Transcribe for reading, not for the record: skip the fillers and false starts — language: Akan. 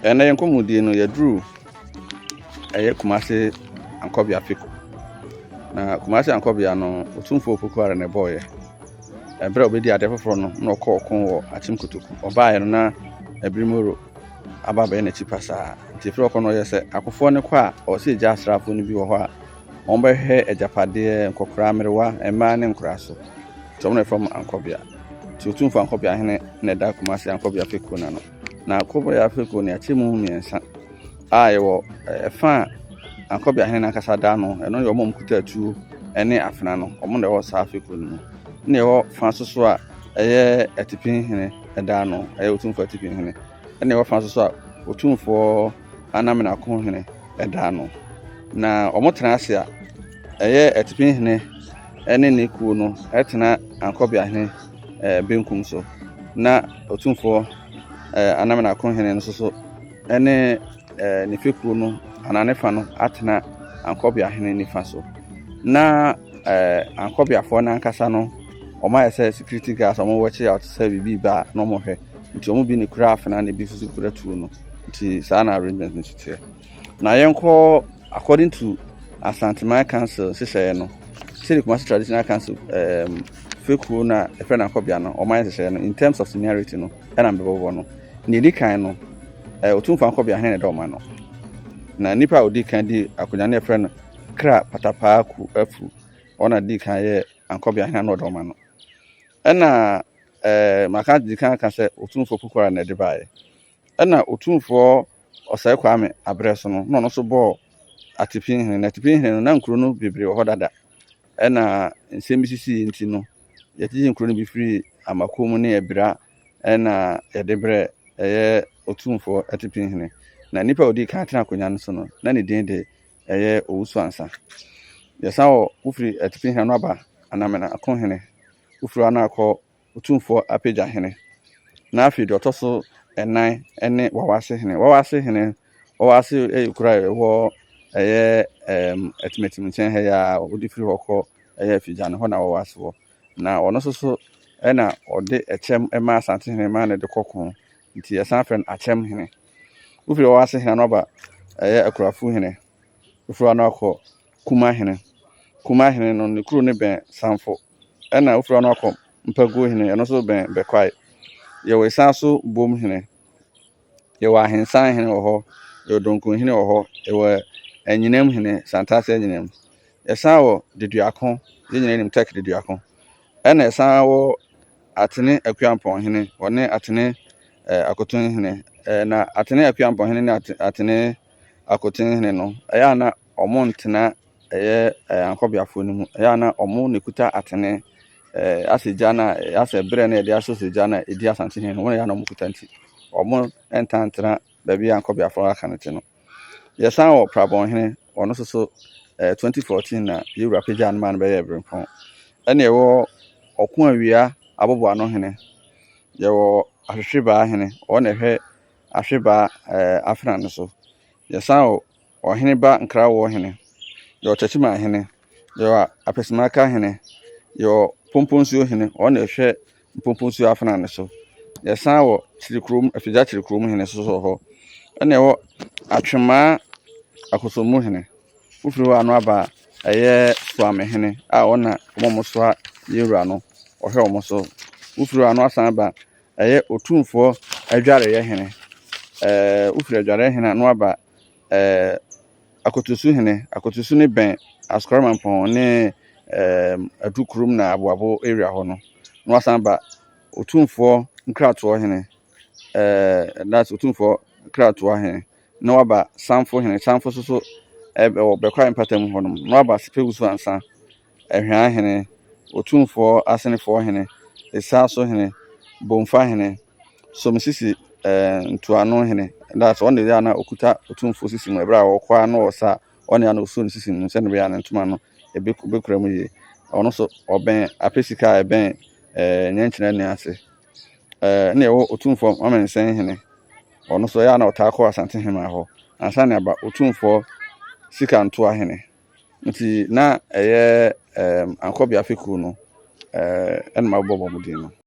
na yenkomudi no yadru Kumasi Ankobia Fiku na Kumasi Ankobia no otumfo Opokuare ne boye ebre obedi ade foforo no na okon wo Achimkutuku obaye no na ebrimoro ababa na chipasa tifro kono yese akofo ne kwa o se ja asrafo ne bi wo ho a onbehwe ejapade nkokora merewa ema ne nkora so tomne from Ankobia otumfo Ankobia hene ne da Kumasi Ankobia Fiku na no na Ankobia Fiku ne achimu miensa ayewo efa Ankobia hene na kasa da no eno yo mom kutatu ene afena no omo ne wo sa Fiku no ne wo fa soso a eye etipin hene da no eye otumfo etipin hene ene wo fa soso a otumfo anamena ko hene da no na omo tena ase a eye etipin hene ene ne ku no etena Ankobia hene benkum so na otumfo anamena ko hene no soso ene ne Fiku no anane fa no atena Ankobia hene ni fa so na Ankobia fo na nkasa no oma yese security guards omo watch out say bibi ba no mo hwe nti omo bi ne craft na ne bi fusu kura tu no nti sana arrangement ni tete na yenko according to Asante Mine Council sese no say the Kumasi Traditional Council Fiku na efe na Ankobia no oma yese no in terms of seniority no na mbebo no ne di kan no otumfo Ankobia hene do ma no na nipa odi kan di akonya ne efe no kra patapa ku afu ona di kan ye Ankobia hene no do ma no ena maka di kan se otumfo Opokuare na de bae ena otumfo osai Kwame Abreso no so bo atipin hene na nkuro no bebre ho dada ena nsembisisi nti no yati nkuro no bi free amakom ne ebra ena yedebre otumfo atipin hene na nipa odi kan tena akonya no so no na ne din de owusu ansa yesa wo ufri atipin hene no aba anamena akon hene ufru ana akọ otumfo apeja hene na afi do toso enan ene wawase hene ekura wo etimetim chen he ya odifri hokọ afija ne ho na wawase wo na ono soso ena ode echem ema Asante hene ma ne de kokon nti esan fen achem hene ufri wawase hene no ba akurafu hene ufru ana akọ kuma hene no ne kuro ne ben sanfo ena ufru ana akọ mpago hene eno so ben bekwai ye we sanso bom hene ye wa hensan hene ho ye donkon hene ho ye we enyinem hene santase enyinem esan wo deduakon ye nyinem tek deduakon ena esan wo atene akuampon hene wone atene akotun hene na atene akuampon hene na atene akotun hene no eya na omo ntena Ankobia fo ni mu eya na omo nekuta atene asejana asebre na ede asosejana edi Asante hene wona ya na mukutanti omo entantra baby Ankobia fo aka ne no yesan wo prabon hene ono soso 2014 na yewura peja an man be yebrempon ene ewo okun awia abobo ano hene yewo ahwehweba hene ona hwe ahweba afran no so yesan wo ohene ba nkra wo hene yo chachima hene yo apesimaka hene yo pomponsuo hene ona hwe pomponsuo afana ne so yesan wo chirikrom afija chirikrom hene so ho ene wo atwema akosomu hene ufuru anu aba swame hene a ona omomoso yewura no ohwe omoso ufuru anu asan ba otumfo adware ye hene ufuru adware hene anu aba akotusu ne ben askoramampon ne adukrum na aboabo area ho no asan ba otumfo nkrato hene that's otumfo nkrato hene no aba sanfo hene sanfo so bekwa empatam ho no aba sepewusu ansa ehwan hene otumfo asenefo hene esaso hene bomfa hene somsisi ntuano hene that's one day na okuta otumfo sisi mu ebra okwa na osa one na osu sisi mu se ne be ya na ntuma no ebekura mu ye ono so oben apesika eben nyenkyena ne ase na ewo otumfo amensen hene ono so ya na otako Asante hene ho ansa na aba otumfo sika nto ahene nti na Ankobia Fiku no en ma bobo mudin no